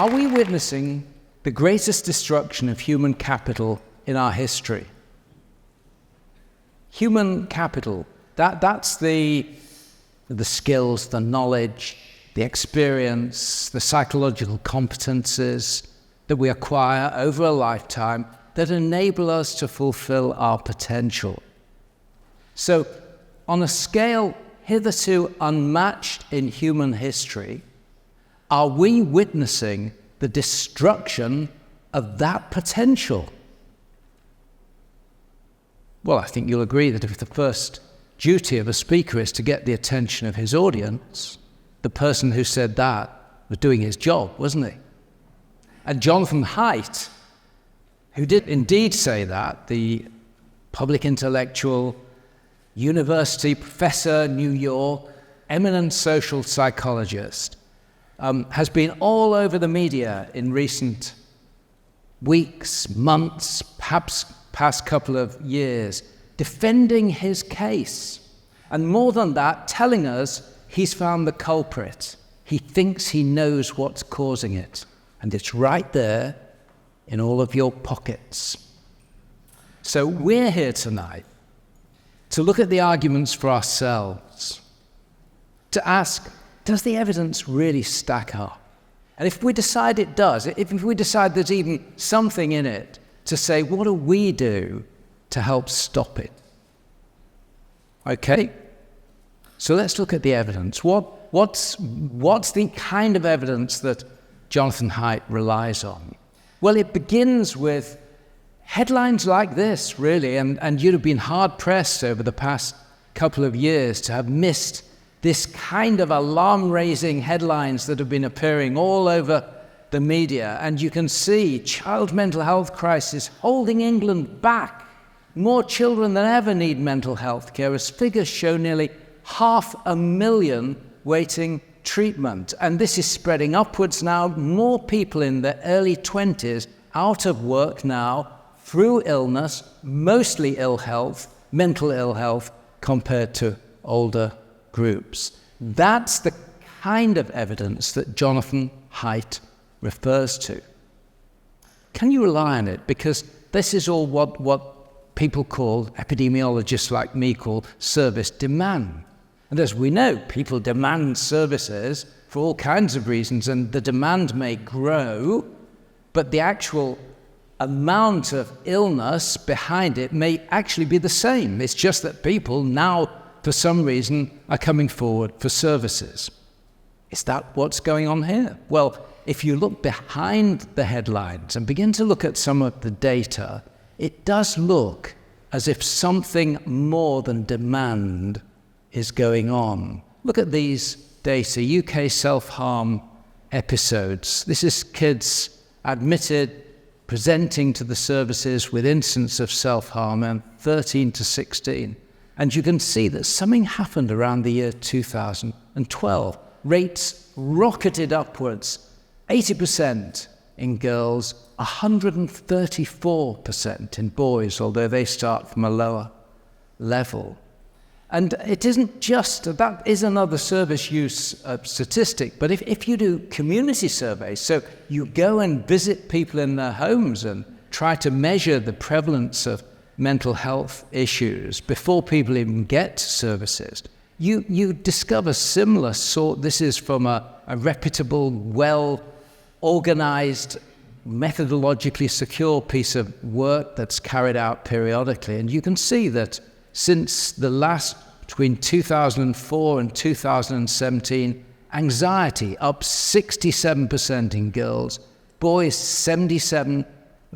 Are we witnessing the greatest destruction of human capital in our history? Human capital, that's the skills, the knowledge, the experience, the psychological competences that we acquire over a lifetime that enable us to fulfill our potential. So, on a scale hitherto unmatched in human history, are we witnessing the destruction of that potential? Well, I think you'll agree that if the first duty of a speaker is to get the attention of his audience, the person who said that was doing his job, wasn't he? And Jonathan Haidt, who did indeed say that, the public intellectual, university professor, New York, eminent social psychologist, has been all over the media in recent weeks, months, perhaps past couple of years, defending his case. And more than that, telling us he's found the culprit. He thinks he knows what's causing it. And it's right there in all of your pockets. So we're here tonight to look at the arguments for ourselves, to ask, does the evidence really stack up? And if we decide it does, if we decide there's even something in it, to say, what do we do to help stop it? Okay, so let's look at the evidence. What's the kind of evidence that Jonathan Haidt relies on? Well, it begins with headlines like this, really, and you'd have been hard-pressed over the past couple of years to have missed this kind of alarm-raising headlines that have been appearing all over the media. And you can see child mental health crisis holding England back. More children than ever need mental health care, as figures show nearly 500,000 waiting treatment. And this is spreading upwards now. More people in their early 20s out of work now through illness, mostly ill health, mental ill health, compared to older groups. That's the kind of evidence that Jonathan Haidt refers to. Can you rely on it? Because this is all what people call, epidemiologists like me call, service demand. And as we know, people demand services for all kinds of reasons, and the demand may grow, but the actual amount of illness behind it may actually be the same. It's just that people now, for some reason, are coming forward for services. Is that what's going on here? Well, if you look behind the headlines and begin to look at some of the data, it does look as if something more than demand is going on. Look at these data, UK self-harm episodes. This is kids admitted, presenting to the services with incidents of self-harm, and 13 to 16. And you can see that something happened around the year 2012. Rates rocketed upwards, 80% in girls, 134% in boys, although they start from a lower level. And it isn't just, that is another service use statistic, but if you do community surveys, so you go and visit people in their homes and try to measure the prevalence of mental health issues before people even get services, you discover similar sort. This is from a reputable, well-organized, methodologically secure piece of work that's carried out periodically. And you can see that since the last, between 2004 and 2017, anxiety up 67% in girls, boys 77%,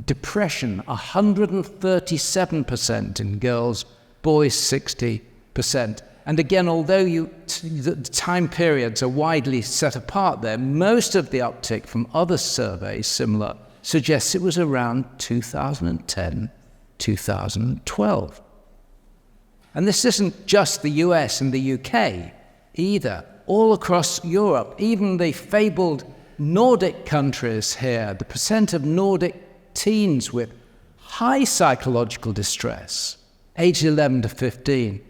depression 137% in girls, boys 60%. And again, although the time periods are widely set apart there, most of the uptick from other surveys similar suggests it was around 2010, 2012. And this isn't just the US and the UK either. All across Europe, even the fabled Nordic countries here, the percent of Nordic teens with high psychological distress, aged 11 to 15,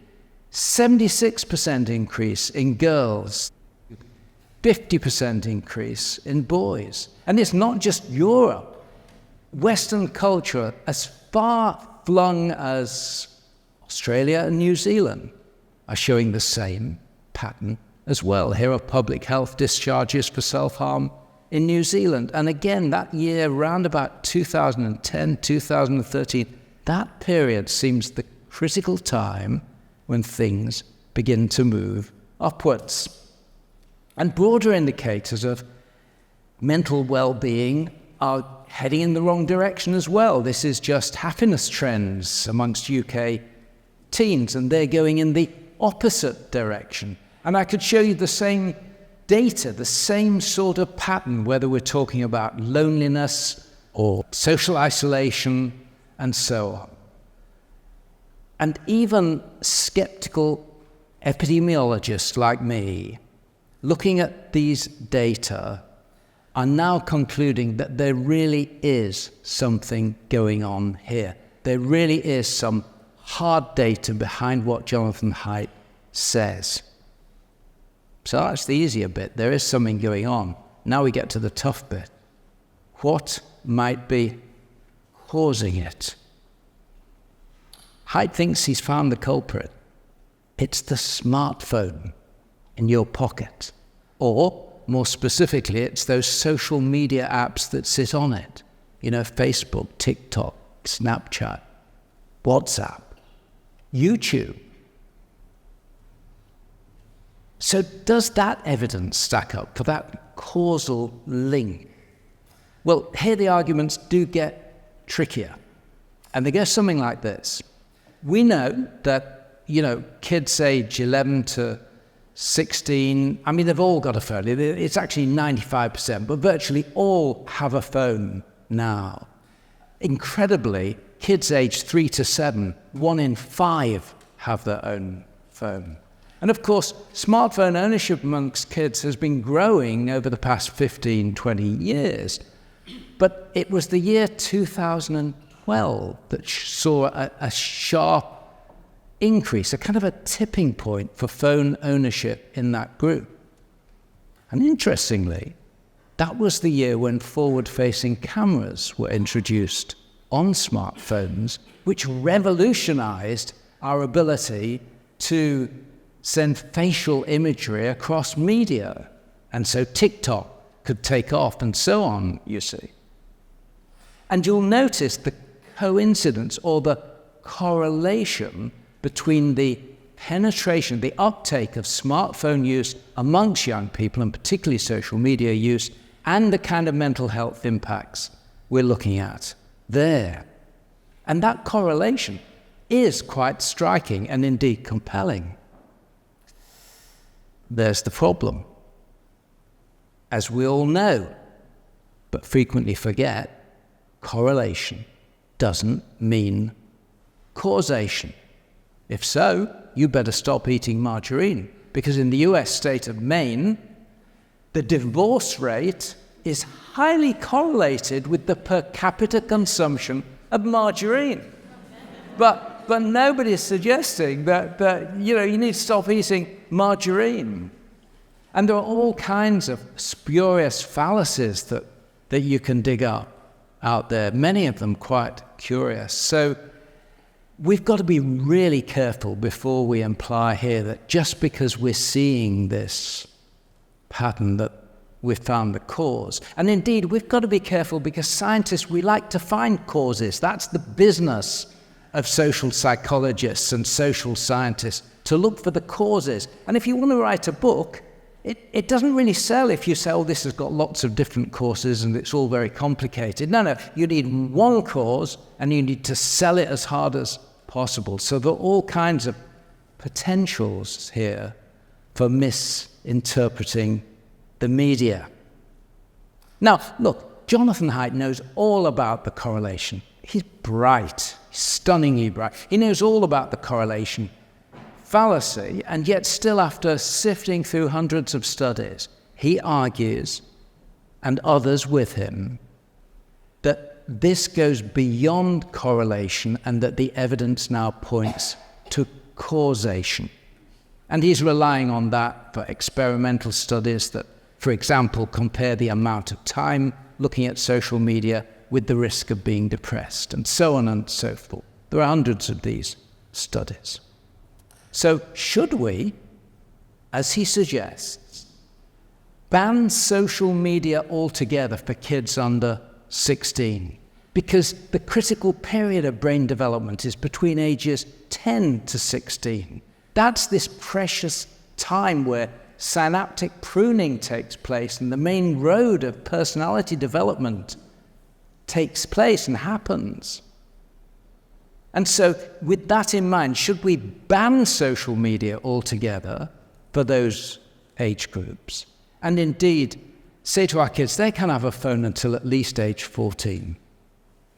76% increase in girls. 50% increase in boys. And it's not just Europe. Western culture, as far-flung as Australia and New Zealand, are showing the same pattern as well. Here are public health discharges for self-harm in New Zealand. And again, that year, round about 2010, 2013, that period seems the critical time when things begin to move upwards. And broader indicators of mental well-being are heading in the wrong direction as well. This is just happiness trends amongst UK teens, and they're going in the opposite direction. And I could show you the same data, the same sort of pattern, whether we're talking about loneliness or social isolation and so on. And even skeptical epidemiologists like me, looking at these data, are now concluding that there really is something going on here. There really is some hard data behind what Jonathan Haidt says. So that's the easier bit. There is something going on. Now we get to the tough bit. What might be causing it? Haidt thinks he's found the culprit. It's the smartphone in your pocket. Or, more specifically, it's those social media apps that sit on it. You know, Facebook, TikTok, Snapchat, WhatsApp, YouTube. So does that evidence stack up for that causal link? Well, here the arguments do get trickier. And they go something like this. We know that, kids age 11 to 16, they've all got a phone. It's actually 95%, but virtually all have a phone now. Incredibly, kids aged 3 to 7, 1 in 5 have their own phone. And of course, smartphone ownership amongst kids has been growing over the past 15, 20 years. But it was the year 2012 that saw a sharp increase, a kind of a tipping point for phone ownership in that group. And interestingly, that was the year when forward-facing cameras were introduced on smartphones, which revolutionized our ability to send facial imagery across media. And so TikTok could take off and so on, you see. And you'll notice the coincidence or the correlation between the penetration, the uptake of smartphone use amongst young people, and particularly social media use, and the kind of mental health impacts we're looking at there. And that correlation is quite striking and indeed compelling. There's the problem. As we all know, but frequently forget, correlation doesn't mean causation. If so, you better stop eating margarine, because in the US state of Maine, the divorce rate is highly correlated with the per capita consumption of margarine. But nobody's suggesting that you need to stop eating margarine. And there are all kinds of spurious fallacies that you can dig up out there, many of them quite curious. So we've got to be really careful before we imply here that just because we're seeing this pattern that we've found the cause. And indeed, we've got to be careful because scientists, we like to find causes. That's the business of social psychologists and social scientists, to look for the causes. And if you want to write a book, it doesn't really sell if you say, oh, this has got lots of different causes and it's all very complicated. No, you need one cause and you need to sell it as hard as possible. So there are all kinds of potentials here for misinterpreting the media. Now, look, Jonathan Haidt knows all about the correlation. He's bright, stunningly bright. He knows all about the correlation fallacy, and yet still, after sifting through hundreds of studies, he argues, and others with him, that this goes beyond correlation and that the evidence now points to causation. And he's relying on that for experimental studies that For example, compare the amount of time looking at social media with the risk of being depressed, and so on and so forth. There are hundreds of these studies. So should we, as he suggests, ban social media altogether for kids under 16? Because the critical period of brain development is between ages 10 to 16. That's this precious time where synaptic pruning takes place and the main road of personality development takes place and happens. And so with that in mind, should we ban social media altogether for those age groups? And indeed, say to our kids, they can have a phone until at least age 14.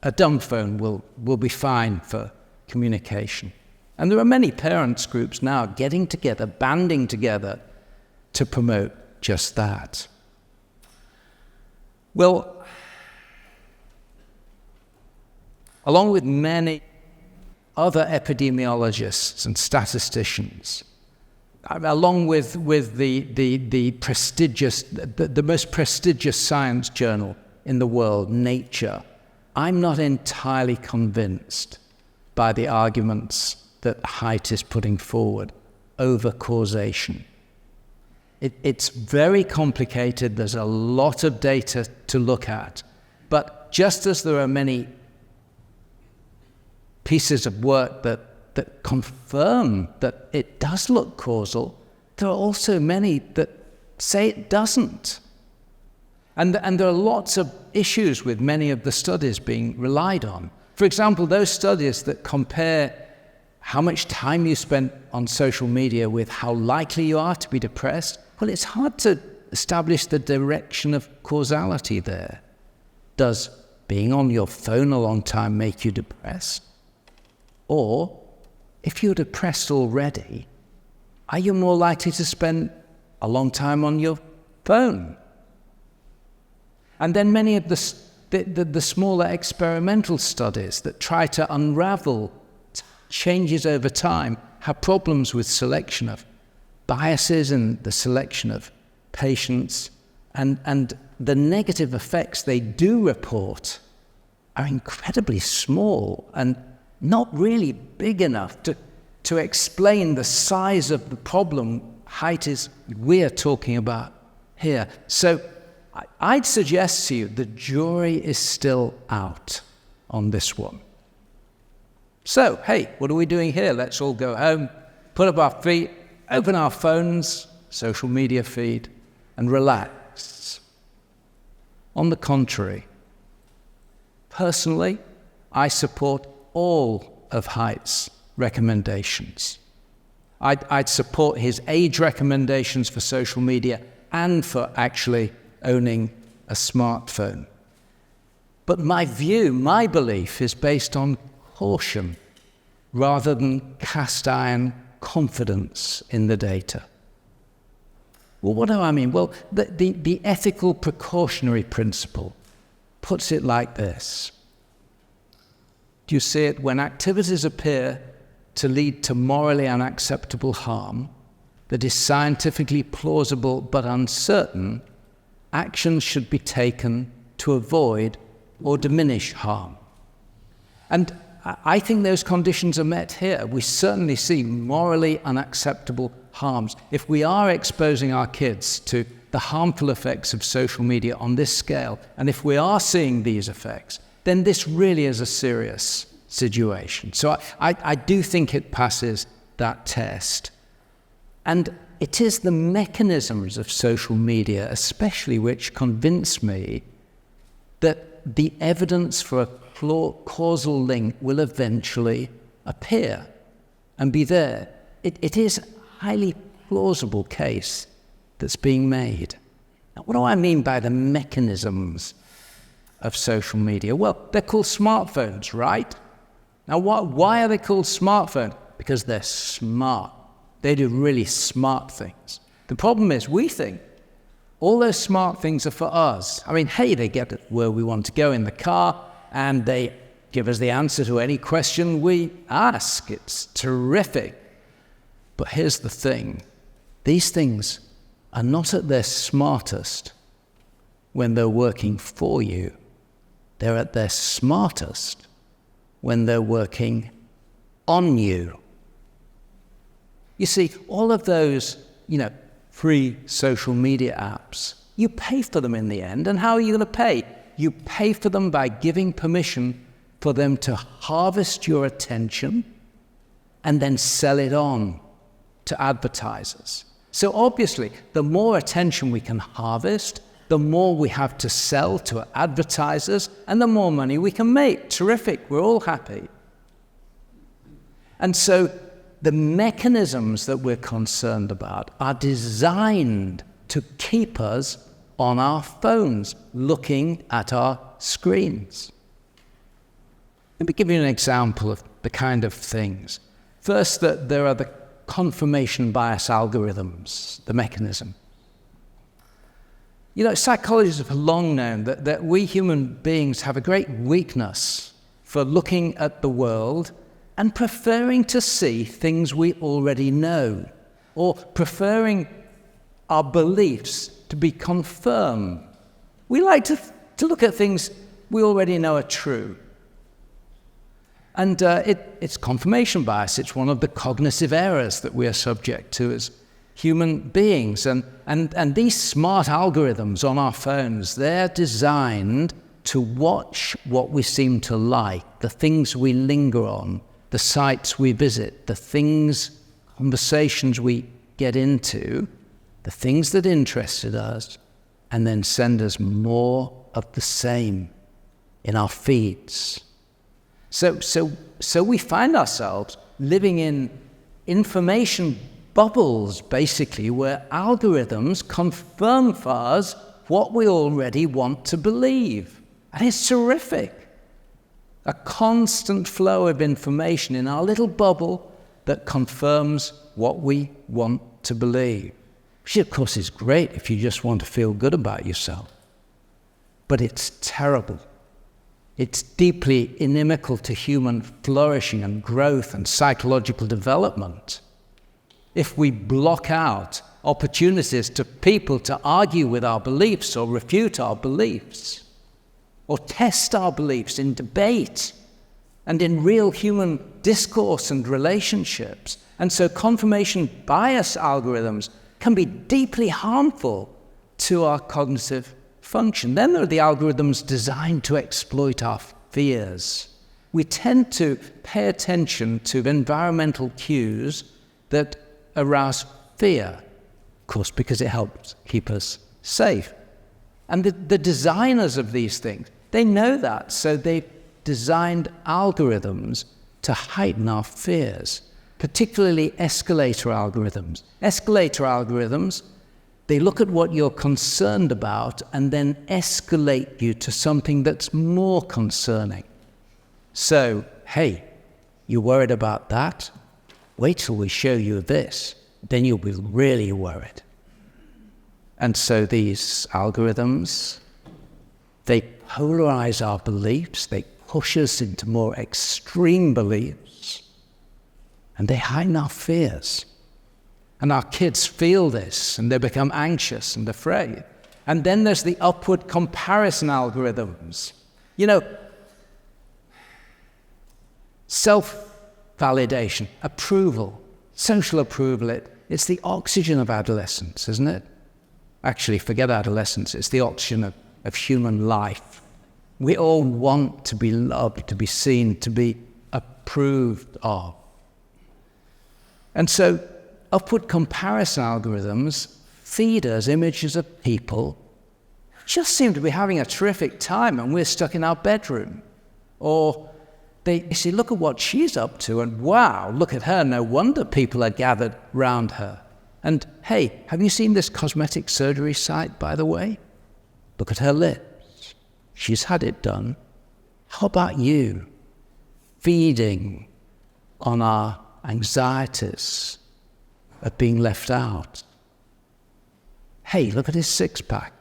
A dumb phone will be fine for communication. And there are many parents groups now getting together, banding together to promote just that. Well, along with many other epidemiologists and statisticians, along with the prestigious, the most prestigious science journal in the world, Nature, I'm not entirely convinced by the arguments that Haidt is putting forward over causation. It's very complicated. There's a lot of data to look at. But just as there are many pieces of work that confirm that it does look causal, there are also many that say it doesn't. And there are lots of issues with many of the studies being relied on. For example, those studies that compare how much time you spend on social media with how likely you are to be depressed, well, it's hard to establish the direction of causality there. Does being on your phone a long time make you depressed? Or, if you're depressed already, are you more likely to spend a long time on your phone? And then many of the smaller experimental studies that try to unravel changes over time have problems with selection of biases and the selection of patients, and the negative effects they do report are incredibly small and not really big enough to explain the size of the problem we're talking about here. So I'd suggest to you the jury is still out on this one. So, hey, what are we doing here? Let's all go home, put up our feet, open our phones, social media feed, and relax. On the contrary, personally, I support all of Haidt's recommendations. I'd support his age recommendations for social media and for actually owning a smartphone. But my belief is based on caution rather than cast iron confidence in the data. Well, what do I mean? Well, the ethical precautionary principle puts it like this. Do you see it? When activities appear to lead to morally unacceptable harm that is scientifically plausible but uncertain, actions should be taken to avoid or diminish harm. And I think those conditions are met here. We certainly see morally unacceptable harms. If we are exposing our kids to the harmful effects of social media on this scale, and if we are seeing these effects, then this really is a serious situation. So I do think it passes that test. And it is the mechanisms of social media especially which convince me that the evidence for a causal link will eventually appear and be there. It is a highly plausible case that's being made. Now, what do I mean by the mechanisms of social media? Well, they're called smartphones, right? Now, why are they called smartphones? Because they're smart. They do really smart things. The problem is we think all those smart things are for us. I mean, hey, they get where we want to go in the car, and they give us the answer to any question we ask. It's terrific. But here's the thing. These things are not at their smartest when they're working for you. They're at their smartest when they're working on you. You see, all of those, free social media apps, you pay for them in the end. And how are you going to pay? You pay for them by giving permission for them to harvest your attention and then sell it on to advertisers. So obviously, the more attention we can harvest, the more we have to sell to advertisers, and the more money we can make. Terrific, we're all happy. And so the mechanisms that we're concerned about are designed to keep us on our phones, looking at our screens. Let me give you an example of the kind of things. First, that there are the confirmation bias algorithms, the mechanism. Psychologists have long known that we human beings have a great weakness for looking at the world and preferring to see things we already know, or preferring our beliefs to be confirmed. We like to look at things we already know are true. And it's confirmation bias. It's one of the cognitive errors that we are subject to as human beings. And these smart algorithms on our phones, they're designed to watch what we seem to like, the things we linger on, the sites we visit, the conversations we get into, the things that interested us, and then send us more of the same in our feeds. So we find ourselves living in information bubbles, basically, where algorithms confirm for us what we already want to believe. And it's terrific. A constant flow of information in our little bubble that confirms what we want to believe. Which, of course, is great if you just want to feel good about yourself. But it's terrible. It's deeply inimical to human flourishing and growth and psychological development. If we block out opportunities to people to argue with our beliefs or refute our beliefs, or test our beliefs in debate and in real human discourse and relationships. And so confirmation bias algorithms can be deeply harmful to our cognitive function. Then there are the algorithms designed to exploit our fears. We tend to pay attention to environmental cues that arouse fear, of course, because it helps keep us safe. And the designers of these things, they know that, so they've designed algorithms to heighten our fears, particularly escalator algorithms. Escalator algorithms, they look at what you're concerned about and then escalate you to something that's more concerning. So, hey, you're worried about that? Wait till we show you this. Then you'll be really worried. And so these algorithms, they polarize our beliefs, they push us into more extreme beliefs, and they heighten our fears. And our kids feel this, and they become anxious and afraid. And then there's the upward comparison algorithms. Self-validation, approval, social approval, it's the oxygen of adolescence, isn't it? Actually, forget adolescence, it's the oxygen of human life. We all want to be loved, to be seen, to be approved of. And so upward comparison algorithms feed us images of people who just seem to be having a terrific time and we're stuck in our bedroom. Or they say, look at what she's up to, and wow, look at her, no wonder people are gathered round her. And hey, have you seen this cosmetic surgery site, by the way? Look at her lips. She's had it done. How about you? Feeding on our anxieties of being left out. Hey, look at his six-pack.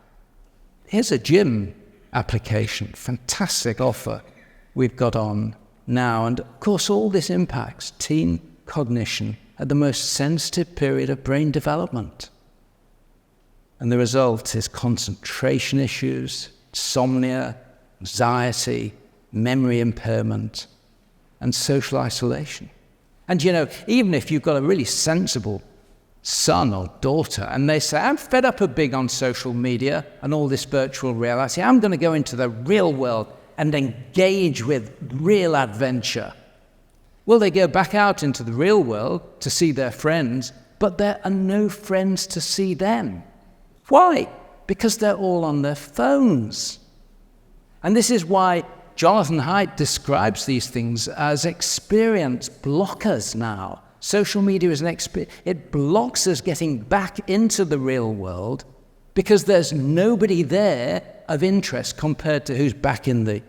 Here's a gym application. Fantastic offer we've got on now. And of course, all this impacts teen cognition at the most sensitive period of brain development. And the result is concentration issues, insomnia, anxiety, memory impairment, and social isolation. And even if you've got a really sensible son or daughter, and they say, I'm fed up of being on social media and all this virtual reality, I'm going to go into the real world and engage with real adventure. Well, they go back out into the real world to see their friends, but there are no friends to see them. Why? Because they're all on their phones. And this is why Jonathan Haidt describes these things as experience blockers now. Social media is it blocks us getting back into the real world because there's nobody there of interest compared to who's back in the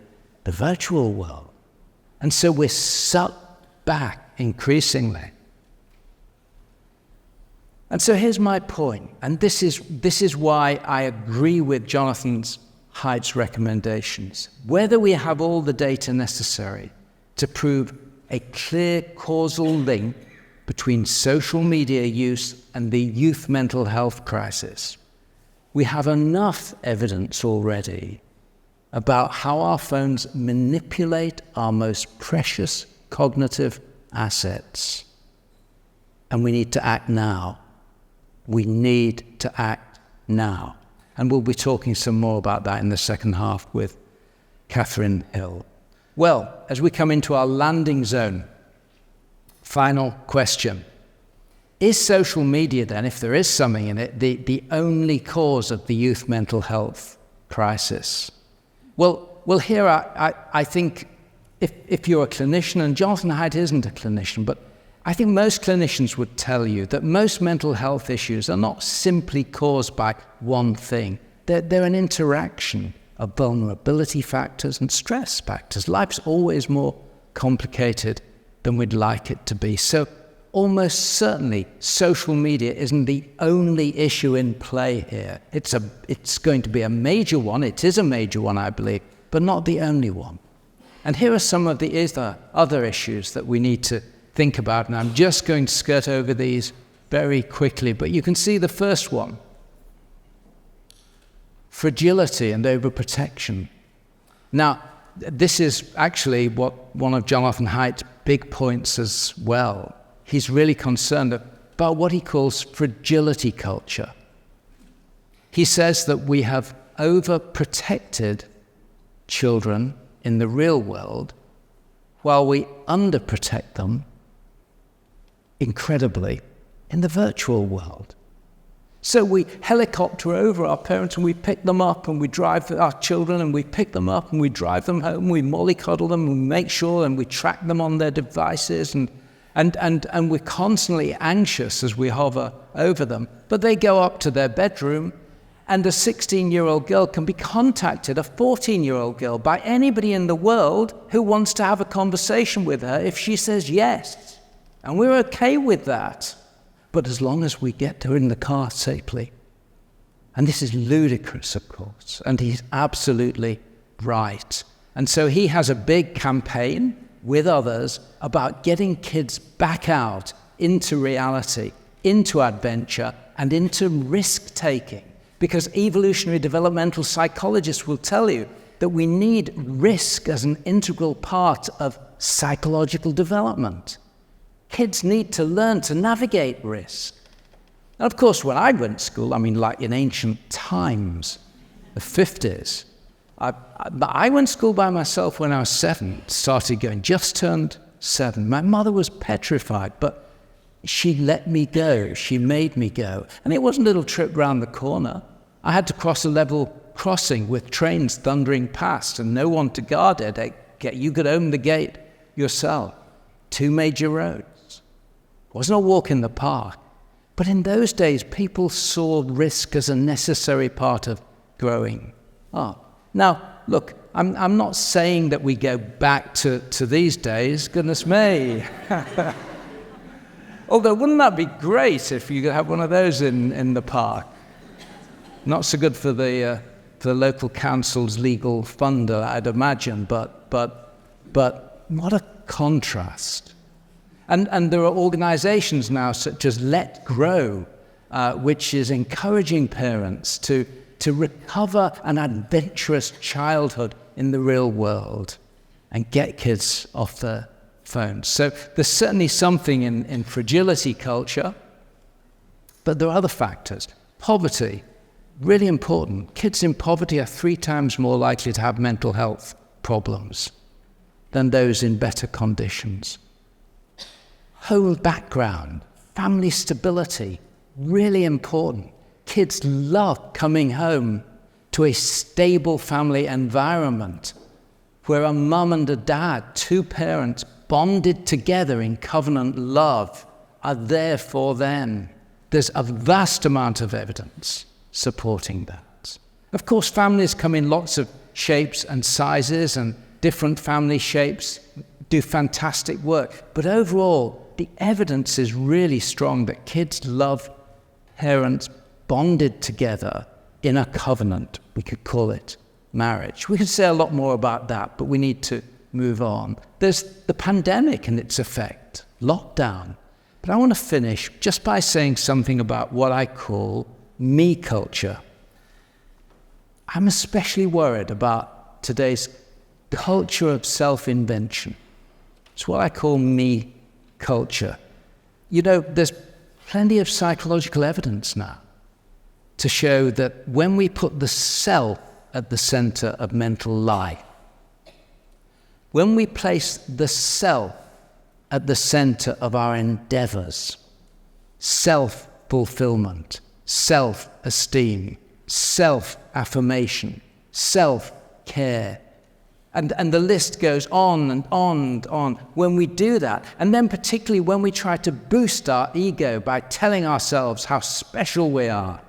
virtual world. And so we're sucked back increasingly. And so here's my point, and this is why I agree with Jonathan Haidt's recommendations. Whether we have all the data necessary to prove a clear causal link between social media use and the youth mental health crisis, we have enough evidence already about how our phones manipulate our most precious cognitive assets. And we need to act now. We need to act now. And we'll be talking some more about that in the second half with Catherine Hill. Well, as we come into our landing zone, final question. Is social media then, if there is something in it, the only cause of the youth mental health crisis? Well, here I think if you're a clinician, and Jonathan Haidt isn't a clinician, but I think most clinicians would tell you that most mental health issues are not simply caused by one thing. They're an interaction of vulnerability factors and stress factors. Life's always more complicated than we'd like it to be. So almost certainly social media isn't the only issue in play here. It's going to be a major one. It is a major one, I believe, but not the only one. And here are some of the other issues that we need to think about, and I'm just going to skirt over these very quickly, but you can see the first one. Fragility and overprotection. Now, this is actually one of Jonathan Haidt's big points as well. He's really concerned about what he calls fragility culture. He says that we have overprotected children in the real world while we underprotect them incredibly in the virtual world. So we helicopter over our parents and we pick them up and we drive our children and we pick them up and we drive them home, we mollycoddle them and we make sure and we track them on their devices and we're constantly anxious as we hover over them. But they go up to their bedroom and a 16-year-old girl can be contacted, a 14-year-old girl, by anybody in the world who wants to have a conversation with her if she says yes. And we're okay with that. But as long as we get her in the car safely. And this is ludicrous, of course. And he's absolutely right. And so he has a big campaign with others about getting kids back out into reality, into adventure, and into risk-taking. Because evolutionary developmental psychologists will tell you that we need risk as an integral part of psychological development. Kids need to learn to navigate risk. And of course, when I went to school, like in ancient times, the 50s, I went to school by myself when I was 7, started going, just turned 7. My mother was petrified, but she let me go. She made me go. And it wasn't a little trip round the corner. I had to cross a level crossing with trains thundering past and no one to guard it. You could open the gate yourself. 2 major roads. It wasn't a walk in the park. But in those days, people saw risk as a necessary part of growing up. Now, look, I'm not saying that we go back to these days. Goodness me. Although, wouldn't that be great if you could have one of those in the park? Not so good for the local council's legal funder, I'd imagine, but what a contrast. And there are organizations now such as Let Grow which is encouraging parents to recover an adventurous childhood in the real world and get kids off their phones. So there's certainly something in fragility culture, but there are other factors. Poverty, really important. Kids in poverty are 3 times more likely to have mental health problems than those in better conditions. Home background, family stability, really important. Kids love coming home to a stable family environment where a mum and a dad, 2 parents bonded together in covenant love, are there for them. There's a vast amount of evidence supporting that. Of course, families come in lots of shapes and sizes, and different family shapes do fantastic work. But overall, the evidence is really strong that kids love parents bonded together in a covenant. We could call it marriage. We could say a lot more about that, but we need to move on. There's the pandemic and its effect, lockdown. But I want to finish just by saying something about what I call me culture. I'm especially worried about today's culture of self-invention. It's what I call me culture. You know, there's plenty of psychological evidence now to show that when we put the self at the center of mental life, when we place the self at the center of our endeavors, self-fulfillment, self-esteem, self-affirmation, self-care, and the list goes on and on and on. When we do that, and then particularly when we try to boost our ego by telling ourselves how special we are,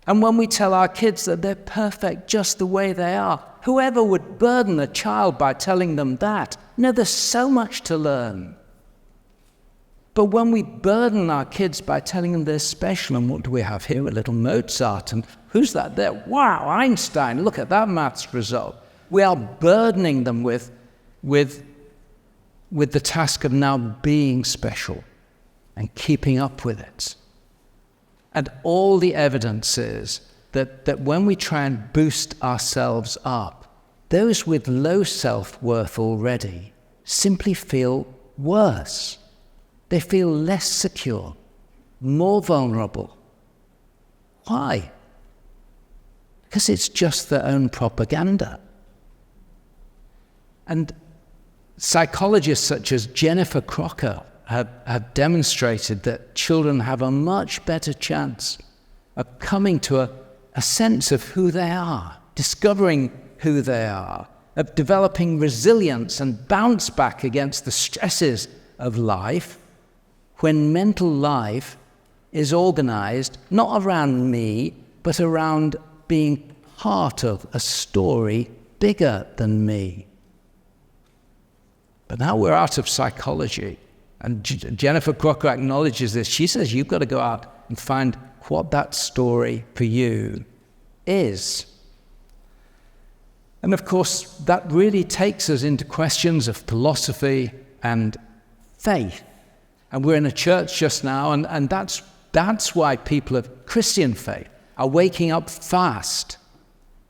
and when we tell our kids that they're perfect just the way they are, whoever would burden a child by telling them that? No, there's so much to learn. But when we burden our kids by telling them they're special, and what do we have here? A little Mozart, and who's that there? Wow, Einstein, look at that maths result. We are burdening them with the task of now being special and keeping up with it. And all the evidence is that when we try and boost ourselves up, those with low self-worth already simply feel worse. They feel less secure, more vulnerable. Why? Because it's just their own propaganda. And psychologists such as Jennifer Crocker have demonstrated that children have a much better chance of coming to a sense of who they are, discovering who they are, of developing resilience and bounce back against the stresses of life when mental life is organized not around me, but around being part of a story bigger than me. But now we're out of psychology. And Jennifer Crocker acknowledges this. She says you've got to go out and find what that story for you is. And of course, that really takes us into questions of philosophy and faith. And we're in a church just now, and that's why people of Christian faith are waking up fast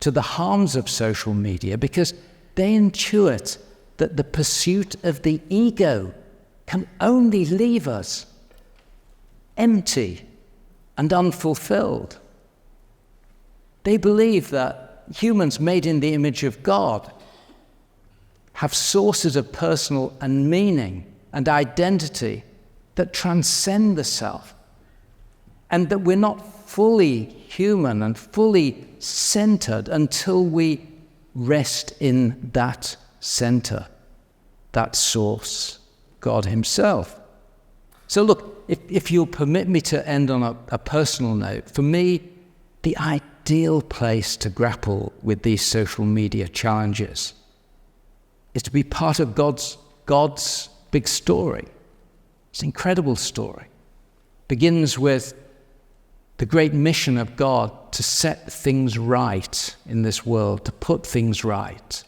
to the harms of social media, because they intuit that the pursuit of the ego can only leave us empty and unfulfilled. They believe that humans made in the image of God have sources of personal and meaning and identity that transcend the self, and that we're not fully human and fully centered until we rest in that center, that source, God himself. So look, if you'll permit me to end on a personal note, for me, the ideal place to grapple with these social media challenges is to be part of God's big story. It's an incredible story. Begins with the great mission of God to set things right in this world, to put things right.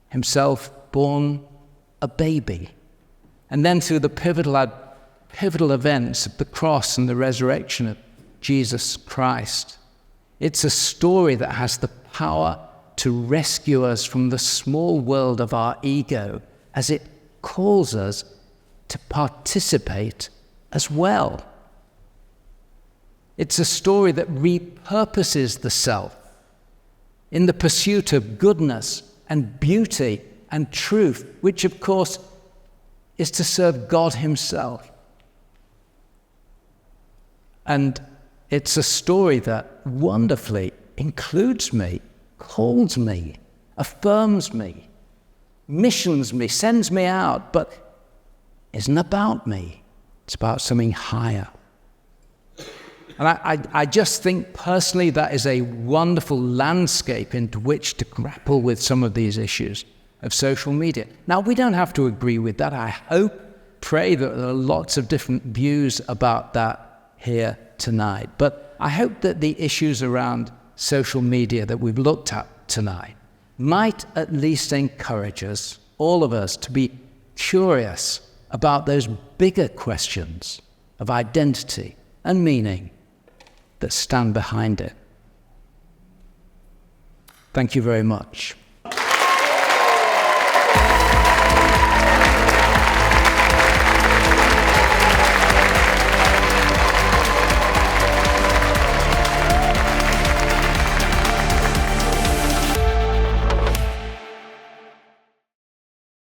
Himself born a baby. And then through the pivotal events of the cross and the resurrection Jesus Christ. It's a story that has the power to rescue us from the small world of our ego as it calls us to participate as well. It's a story that repurposes the self in the pursuit of goodness and beauty and truth, which of course is to serve God himself. And it's a story that wonderfully includes me, calls me, affirms me, missions me, sends me out, but isn't about me. It's about something higher. And I just think personally that is a wonderful landscape into which to grapple with some of these issues of social media. Now, we don't have to agree with that. I pray that there are lots of different views about that here tonight. But I hope that the issues around social media that we've looked at tonight might at least encourage us, all of us, to be curious about those bigger questions of identity and meaning that stand behind it. Thank you very much.